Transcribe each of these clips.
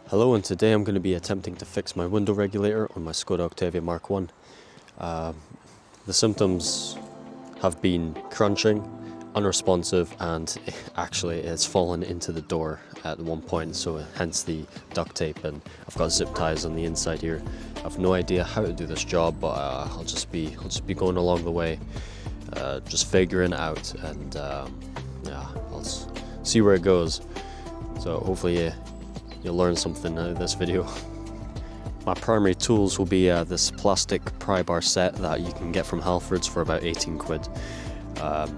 Hello, and today I'm going to be attempting to fix my window regulator on my Skoda Octavia mk1. The symptoms have been crunching, unresponsive, and actually it's fallen into the door at one point, so hence the duct tape, and I've got zip ties on the inside here. I've no idea how to do this job, but I'll just be going along the way, just figuring it out, and yeah, I'll see where it goes. So hopefully you'll learn something out of this video. My primary tools will be this plastic pry bar set that you can get from Halfords for about 18 quid. I'm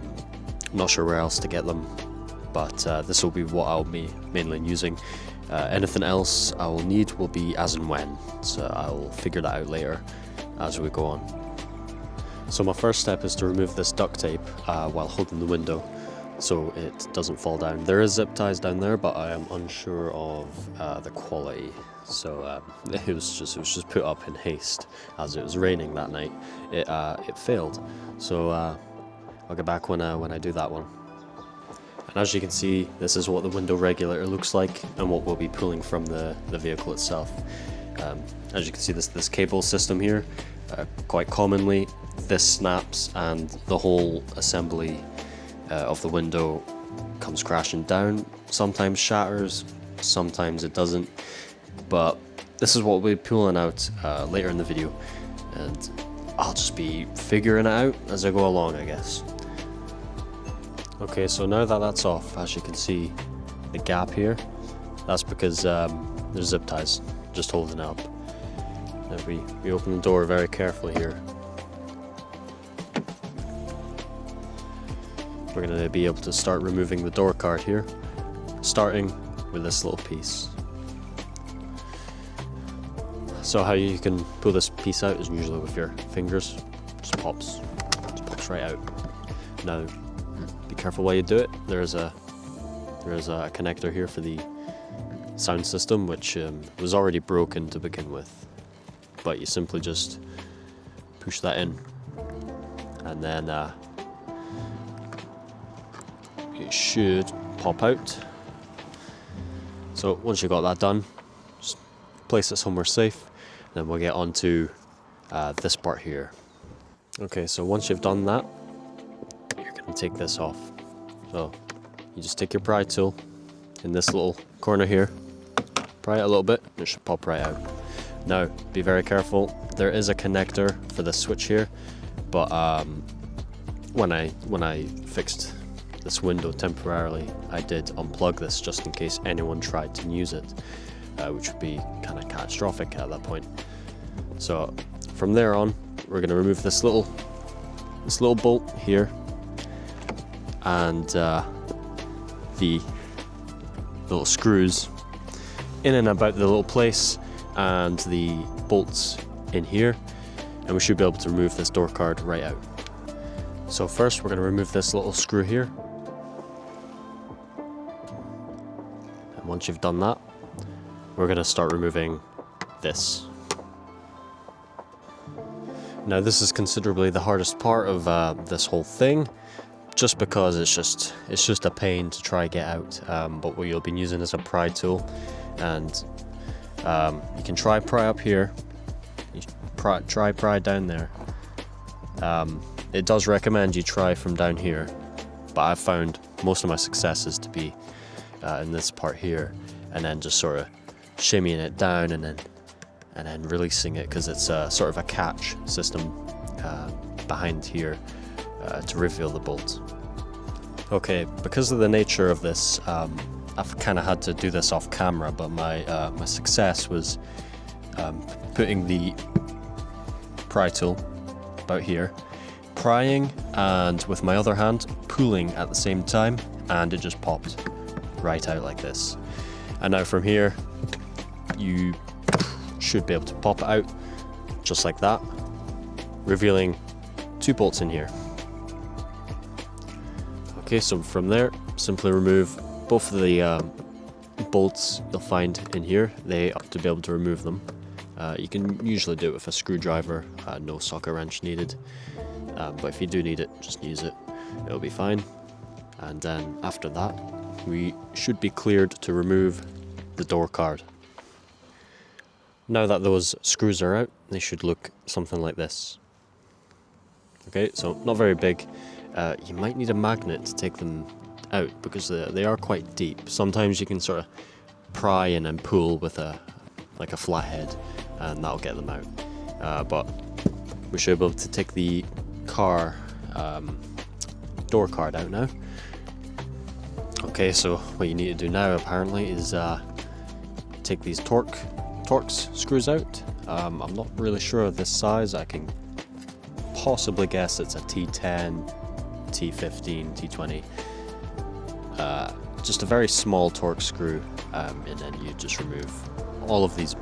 not sure where else to get them, but this will be what I'll be mainly using. Anything else I will need will be as and when, so I'll figure that out later as we go on. So my first step is to remove this duct tape while holding the window, so it doesn't fall down. There is zip ties down there, but I am unsure of the quality. So it was just put up in haste as it was raining that night. It failed. So I'll get back when I do that one. And as you can see, this is what the window regulator looks like and what we'll be pulling from the vehicle itself. As you can see, this cable system here, quite commonly this snaps and the whole assembly of the window comes crashing down. Sometimes shatters, sometimes it doesn't, but this is what we'll be pulling out later in the video, and I'll just be figuring it out as I go along, I guess. Okay, so now that that's off, as you can see the gap here, that's because there's zip ties just holding it up. Now we open the door very carefully here. We're going to be able to start removing the door card here, starting with this little piece. So how you can pull this piece out is usually with your fingers. Just pops right out. Now, be careful while you do it. There's a connector here for the sound system, which was already broken to begin with, but you simply just push that in, and then it should pop out. So once you've got that done, just place it somewhere safe. Then we'll get on to this part here. Okay, so once you've done that, you're going to take this off. So you just take your pry tool in this little corner here, pry it a little bit, and it should pop right out. Now, be very careful. There is a connector for the switch here, but when I fixed this window temporarily, I did unplug this just in case anyone tried to use it, which would be kind of catastrophic at that point. So from there on, we're going to remove this little bolt here, and the little screws in and about the little place, and the bolts in here, and we should be able to remove this door card right out. So first we're going to remove this little screw here. Once you've done that, we're going to start removing this. Now this is considerably the hardest part of this whole thing, just because it's just a pain to try get out. But what you'll be using is a pry tool, and you can try pry up here, try pry down there. It does recommend you try from down here, but I've found most of my successes to be in this part here, and then just sort of shimmying it down and then releasing it, because it's sort of a catch system behind here to reveal the bolt. Okay, because of the nature of this, I've kind of had to do this off camera, but my success was putting the pry tool about here, prying, and with my other hand pulling at the same time, and it just popped right out like this. And now from here you should be able to pop it out just like that, revealing two bolts in here. Okay, so from there, simply remove both of the bolts you'll find in here. They ought to be able to remove them. You can usually do it with a screwdriver, no socket wrench needed, but if you do need it, just use it, it'll be fine. And then after that, we should be cleared to remove the door card. Now that those screws are out, they should look something like this. Okay, so not very big. You might need a magnet to take them out because they are quite deep. Sometimes you can sort of pry and then pull with like a flathead, and that'll get them out. But we should be able to take the car door card out now. Okay, so what you need to do now apparently is take these Torx screws out. I'm not really sure of this size. I can possibly guess it's a T10, T15, T20. Just a very small Torx screw, and then you just remove all of these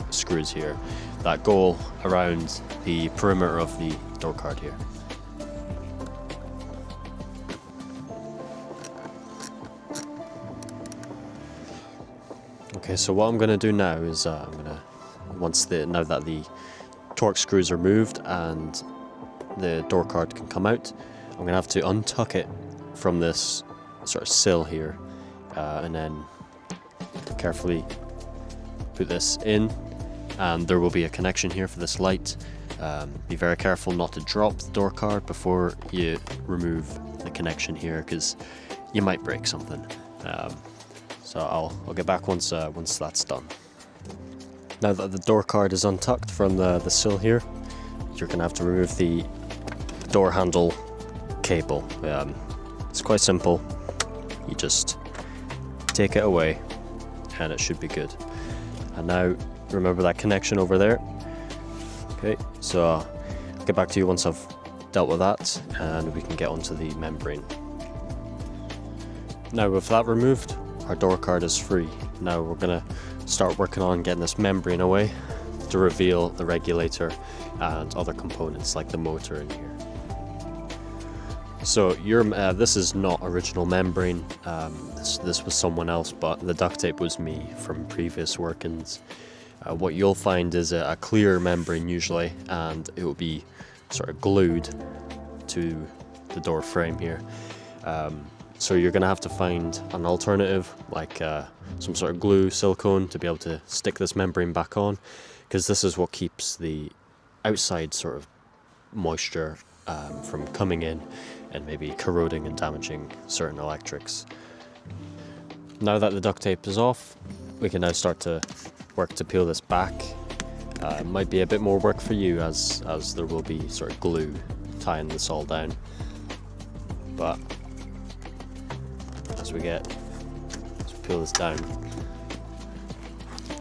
screws here that go around the perimeter of the door card here. Okay, so what I'm going to do now is now that the Torx screws are moved and the door card can come out, I'm going to have to untuck it from this sort of sill here, and then carefully put this in, and there will be a connection here for this light. Be very careful not to drop the door card before you remove the connection here, because you might break something. So I'll get back once that's done. Now that the door card is untucked from the sill here, you're going to have to remove the door handle cable. It's quite simple. You just take it away and it should be good. And now remember that connection over there. Okay, so I'll get back to you once I've dealt with that and we can get onto the membrane. Now with that removed, our door card is free. Now we're going to start working on getting this membrane away to reveal the regulator and other components like the motor in here. So this is not original membrane. This was someone else, but the duct tape was me from previous workings. What you'll find is a clear membrane usually, and it will be sort of glued to the door frame here. So you're going to have to find an alternative, like some sort of glue, silicone, to be able to stick this membrane back on, because this is what keeps the outside sort of moisture from coming in and maybe corroding and damaging certain electrics. Now that the duct tape is off, we can now start to work to peel this back. It might be a bit more work for you as there will be sort of glue tying this all down. But as we peel this down,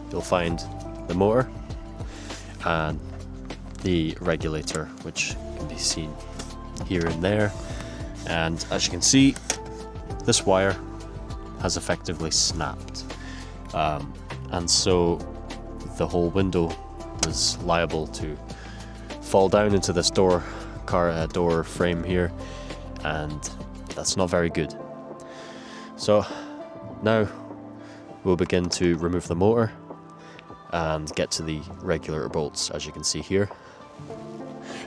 you'll find the motor and the regulator, which can be seen here and there. And as you can see, this wire has effectively snapped, and so the whole window was liable to fall down into this door frame here, and that's not very good. So now we'll begin to remove the motor and get to the regulator bolts, as you can see here,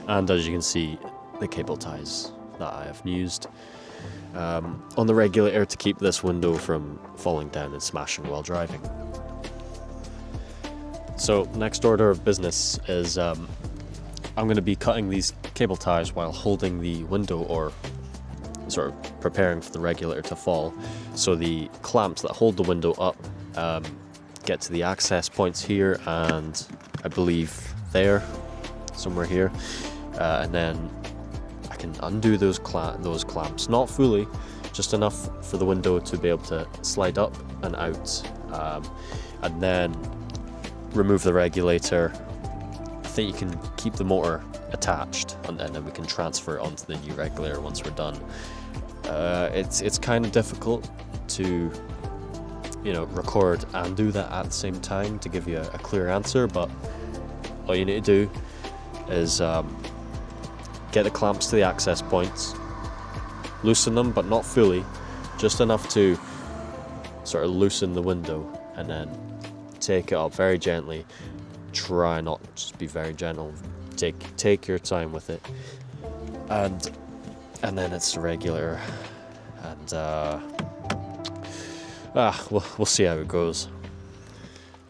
and as you can see the cable ties that I have used on the regulator to keep this window from falling down and smashing while driving. So next order of business is I'm going to be cutting these cable ties while holding the window, or sort of preparing for the regulator to fall. So the clamps that hold the window up get to the access points here, and I believe there, somewhere here, and then I can undo those clamps, not fully, just enough for the window to be able to slide up and out, and then remove the regulator. I think you can keep the motor attached, and then we can transfer it onto the new regulator once we're done. It's kind of difficult to record and do that at the same time to give you a clear answer, but all you need to do is get the clamps to the access points, loosen them but not fully, just enough to sort of loosen the window, and then take it up very gently. Try not just be very gentle, take your time with it, and then it's the regulator, and we'll see how it goes.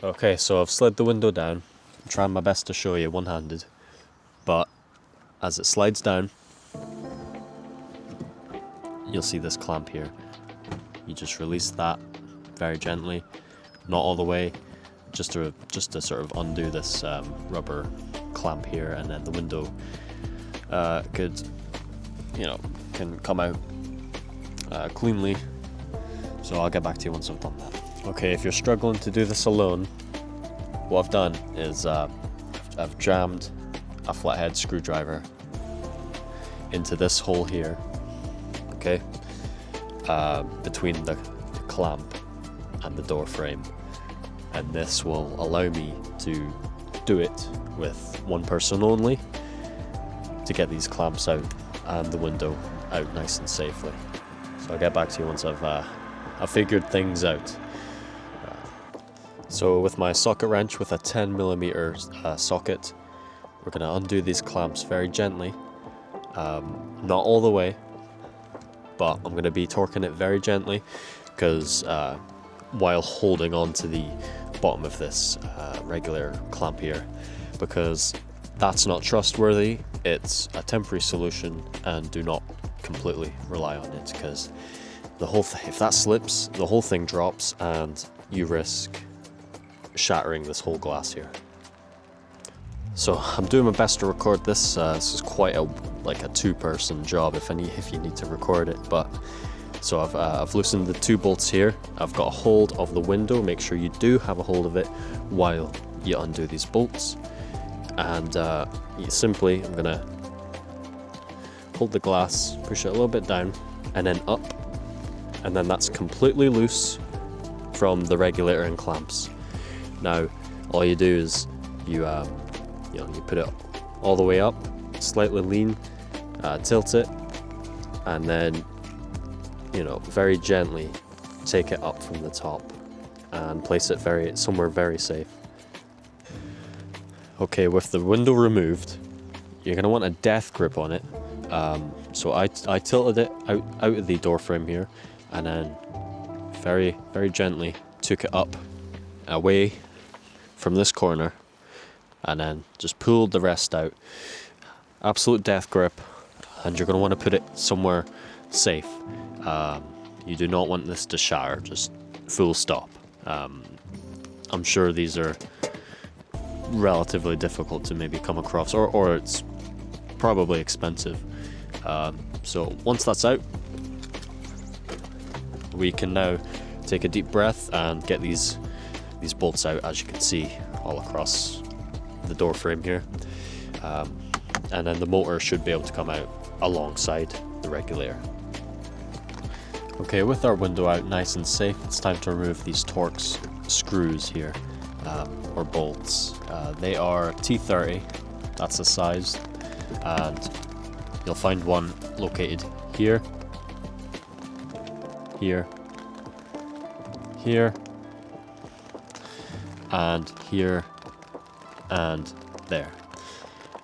Okay, so I've slid the window down. I'm trying my best to show you one-handed, but as it slides down, you'll see this clamp here. You just release that very gently, not all the way, just to sort of undo this rubber clamp here, and then the window can come out cleanly. So I'll get back to you once I've done that. Okay, if you're struggling to do this alone, what I've done is I've jammed a flathead screwdriver into this hole here, okay, between the clamp and the door frame, and this will allow me to do it with one person only to get these clamps out and the window out nice and safely. So I'll get back to you once I've figured things out. So with my socket wrench with a 10mm socket, we're going to undo these clamps very gently, not all the way, but I'm going to be torquing it very gently, because while holding on to the bottom of this regulator clamp here, because that's not trustworthy. It's a temporary solution, and do not completely rely on it, because if that slips, the whole thing drops and you risk shattering this whole glass here. So I'm doing my best to record this. This is quite a two-person job if you need to record it. But so I've loosened the two bolts here. I've got a hold of the window. Make sure you do have a hold of it while you undo these bolts. And I'm gonna hold the glass, push it a little bit down, and then up, and then that's completely loose from the regulator and clamps. Now, all you do is you put it all the way up, slightly lean, tilt it, and then very gently take it up from the top and place it somewhere very safe. Okay, with the window removed, you're going to want a death grip on it. So I tilted it out of the door frame here, and then very, very gently took it up away from this corner, and then just pulled the rest out. Absolute death grip, and you're going to want to put it somewhere safe. You do not want this to shatter, just full stop. I'm sure these are relatively difficult to maybe come across, or it's probably expensive. So once that's out, we can now take a deep breath and get these bolts out, as you can see all across the door frame here, and then the motor should be able to come out alongside the regulator. Okay, with our window out nice and safe, it's time to remove these Torx screws here, or bolts. They are T30, that's the size, and you'll find one located here, here, here, and here, and there.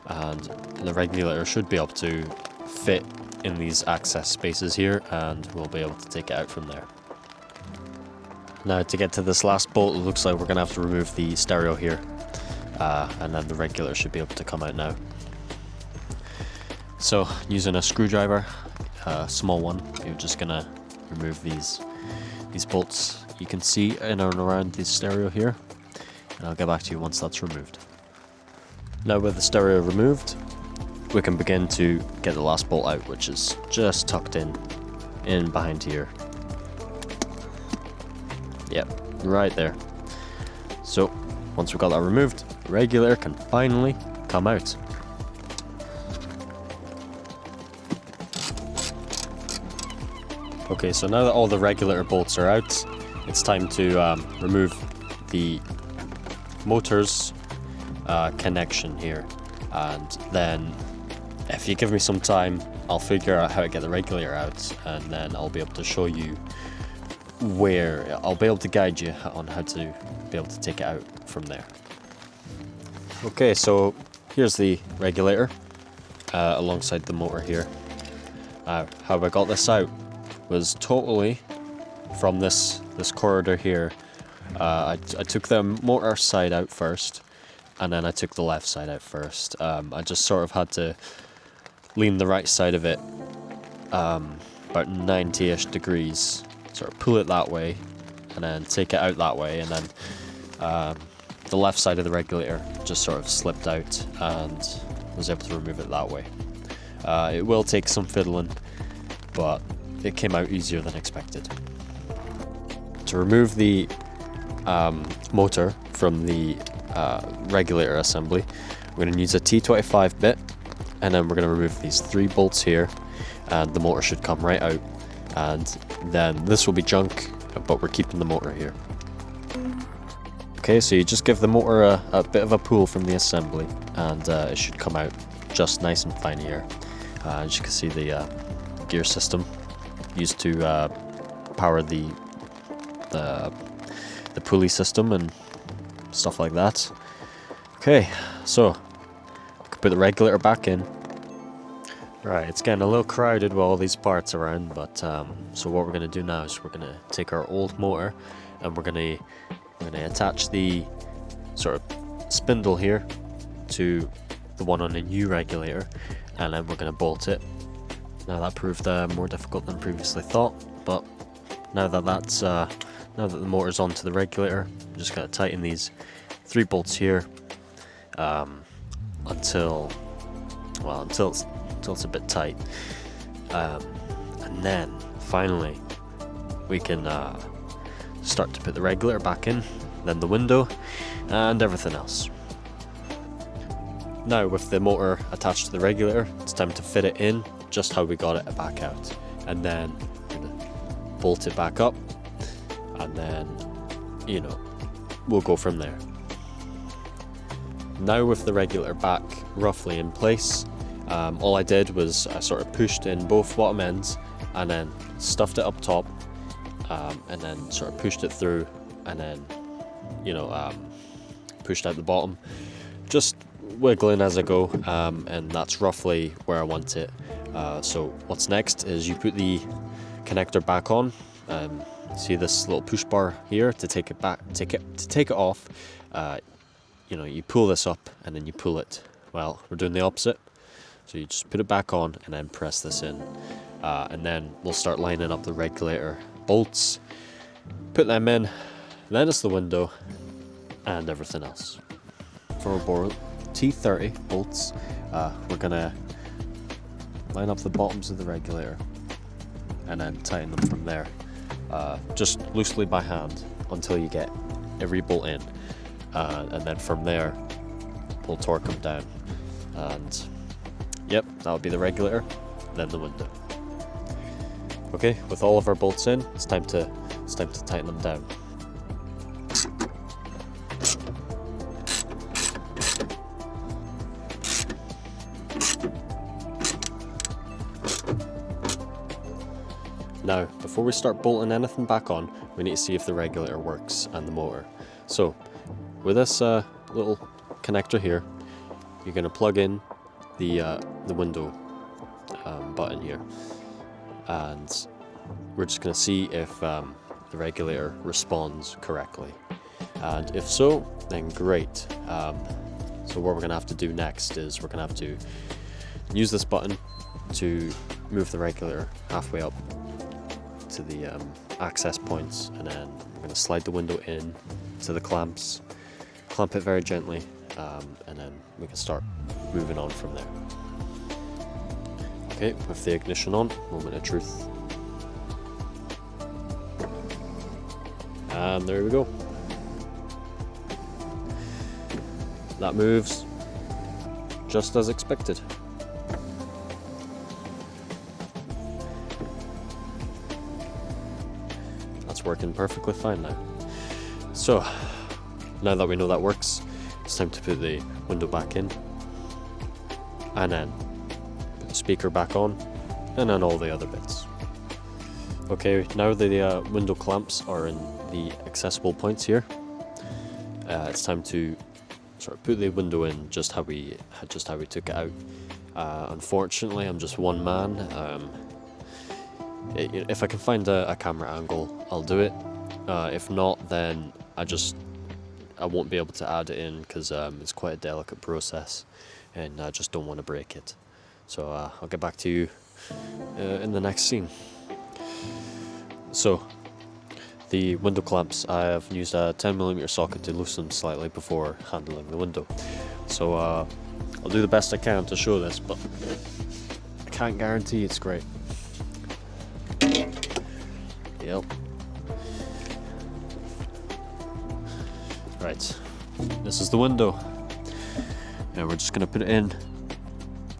And the regulator should be able to fit in these access spaces here, and we'll be able to take it out from there. Now, to get to this last bolt, it looks like we're going to have to remove the stereo here, and then the regulator should be able to come out now. So, using a screwdriver, a small one, you're just going to remove these bolts you can see in and around the stereo here, and I'll get back to you once that's removed. Now, with the stereo removed, we can begin to get the last bolt out, which is just tucked in behind here. Yep, right there. So once we've got that removed, the regulator can finally come out. Okay, so now that all the regulator bolts are out, it's time to remove the motor's connection here, and then if you give me some time, I'll figure out how to get the regulator out, and then I'll be able to show you I'll be able to guide you on how to be able to take it out from there. Okay, so here's the regulator alongside the motor here. How I got this out was totally from this corridor here, I took the motor side out first, and then I took the left side out first. I just sort of had to lean the right side of it about 90-ish degrees, sort of pull it that way, and then take it out that way, and then the left side of the regulator just sort of slipped out and was able to remove it that way. It will take some fiddling, but it came out easier than expected. To remove the motor from the regulator assembly, we're going to use a T25 bit, and then we're going to remove these 3 bolts here, and the motor should come right out, and then this will be junk, but we're keeping the motor here. Okay, so you just give the motor a bit of a pull from the assembly, and it should come out just nice and fine here. As you can see, the gear system used to power the pulley system and stuff like that. Okay, so we can put the regulator back in. Right, it's getting a little crowded with all these parts around, but so what we're going to do now is we're going to take our old motor, and we're going to attach the sort of spindle here to the one on the new regulator, and then we're going to bolt it. Now that proved more difficult than previously thought, but now that now that the motor's onto the regulator, I'm just going to tighten these 3 bolts here until it's a bit tight, and then finally we can start to put the regulator back in, then the window, and everything else. Now with the motor attached to the regulator, it's time to fit it in just how we got it back out, and then we're gonna bolt it back up, and then we'll go from there. Now with the regulator back roughly in place, all I did was I sort of pushed in both bottom ends, and then stuffed it up top, and then sort of pushed it through, and then pushed out the bottom, just wiggling as I go, and that's roughly where I want it. So what's next is you put the connector back on. See this little push bar here to take it off. You pull this up, and then you pull it. Well, we're doing the opposite. So you just put it back on and then press this in, and then we'll start lining up the regulator bolts, put them in, then it's the window and everything else. For our T30 bolts, we're gonna line up the bottoms of the regulator and then tighten them from there, just loosely by hand until you get every bolt in, and then from there we'll torque them down, and yep, that'll be the regulator, then the window. Okay, with all of our bolts in, it's time to tighten them down. Now, before we start bolting anything back on, we need to see if the regulator works and the motor. So, with this little connector here, you're going to plug in the window button here, and we're just going to see if the regulator responds correctly, and if so, then great. So what we're going to have to do next is we're going to have to use this button to move the regulator halfway up to the access points, and then we're going to slide the window in to the clamps, clamp it very gently, and then we can start moving on from there. Okay, with the ignition on, moment of truth. And there we go. That moves just as expected. That's working perfectly fine now. So, now that we know that works, it's time to put the window back in, and then put the speaker back on, and then all the other bits. Okay, now the window clamps are in the accessible points here. It's time to sort of put the window in just how we took it out. Unfortunately, I'm just one man. If I can find a camera angle, I'll do it. If not, then I won't be able to add it in because it's quite a delicate process, and I just don't want to break it. So I'll get back to you in the next scene. So the window clamps, I have used a 10mm socket to loosen them slightly before handling the window. So I'll do the best I can to show this, but I can't guarantee it's great. Yep. Right, this is the window, and we're just going to put it in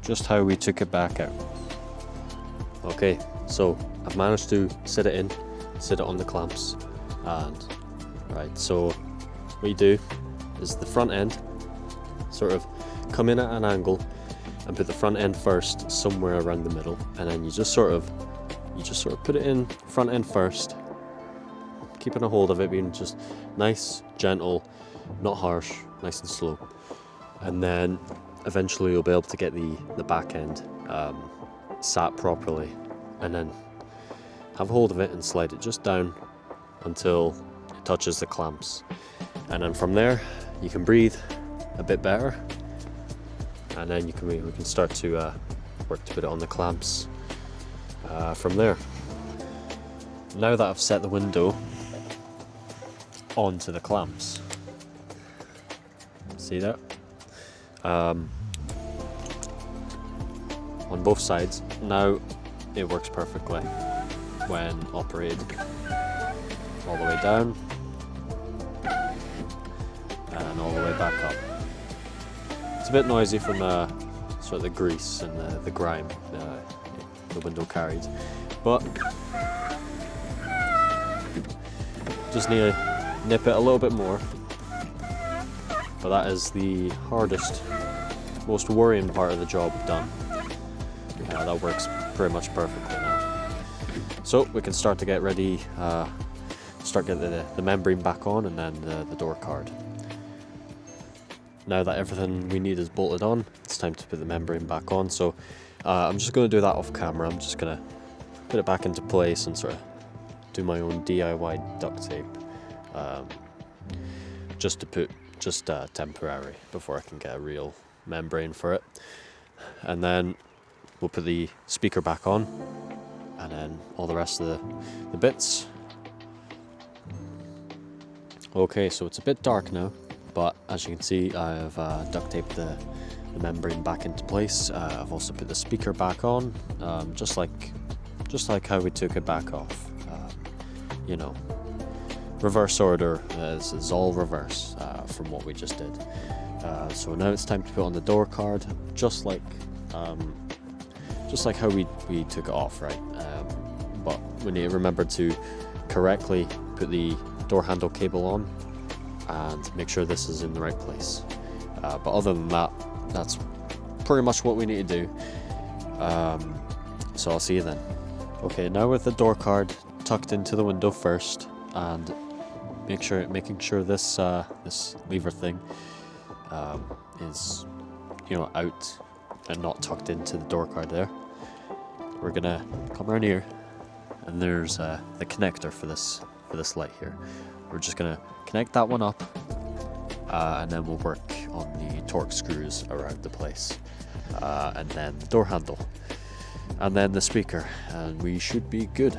just how we took it back out. Okay, so I've managed to sit it on the clamps, and right, so what you do is the front end sort of come in at an angle and put the front end first somewhere around the middle, and then you just sort of put it in front end first, keeping a hold of it, being just nice, gentle, not harsh, nice and slow, and then eventually you'll be able to get the back end sat properly, and then have a hold of it and slide it just down until it touches the clamps, and then from there you can breathe a bit better, and then we can start to work to put it on the clamps from there. Now that I've set the window onto the clamps, see that? On both sides, now it works perfectly when operated. All the way down and all the way back up. It's a bit noisy from sort of the grease and the grime the window carried, but just need to nip it a little bit more. But that is the hardest, most worrying part of the job done. That works pretty much perfectly now. So we can start to get ready, start getting the membrane back on, and then the door card. Now that everything we need is bolted on, it's time to put the membrane back on. So I'm just going to do that off camera. I'm just going to put it back into place and sort of do my own DIY duct tape, just temporary, before I can get a real membrane for it. And then we'll put the speaker back on, and then all the rest of the bits. Okay, so it's a bit dark now, but as you can see, I've duct taped the membrane back into place. I've also put the speaker back on, just like how we took it back off. You know, reverse order. This is all reverse from what we just did. So now it's time to put on the door card, just like how we took it off, right? But we need to remember to correctly put the door handle cable on and make sure this is in the right place. But other than that, that's pretty much what we need to do. So I'll see you then. Okay, now with the door card tucked into the window first, and making sure this this lever thing is, you know, out and not tucked into the door card there. We're gonna come around here, and there's the connector for this light here. We're just gonna connect that one up, and then we'll work on the torque screws around the place, and then the door handle, and then the speaker, and we should be good.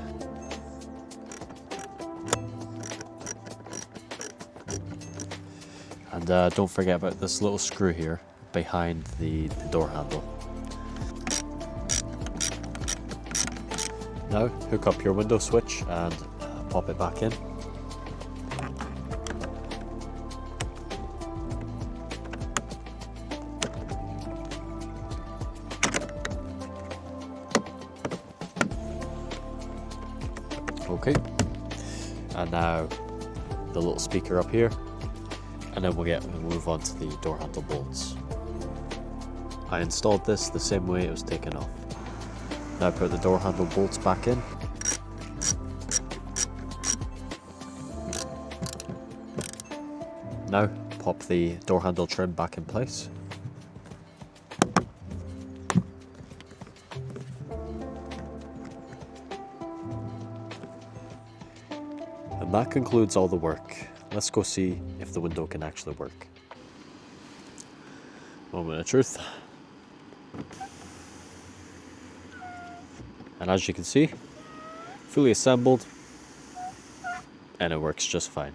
And don't forget about this little screw here behind the door handle. Now hook up your window switch and pop it back in. Okay, and now the little speaker up here, and then we'll move on to the door handle bolts. I installed this the same way it was taken off. Now put the door handle bolts back in. Now pop the door handle trim back in place. And And that concludes all the work. Let's go see if the window can actually work. Moment of truth. And as you can see, fully assembled, and it works just fine.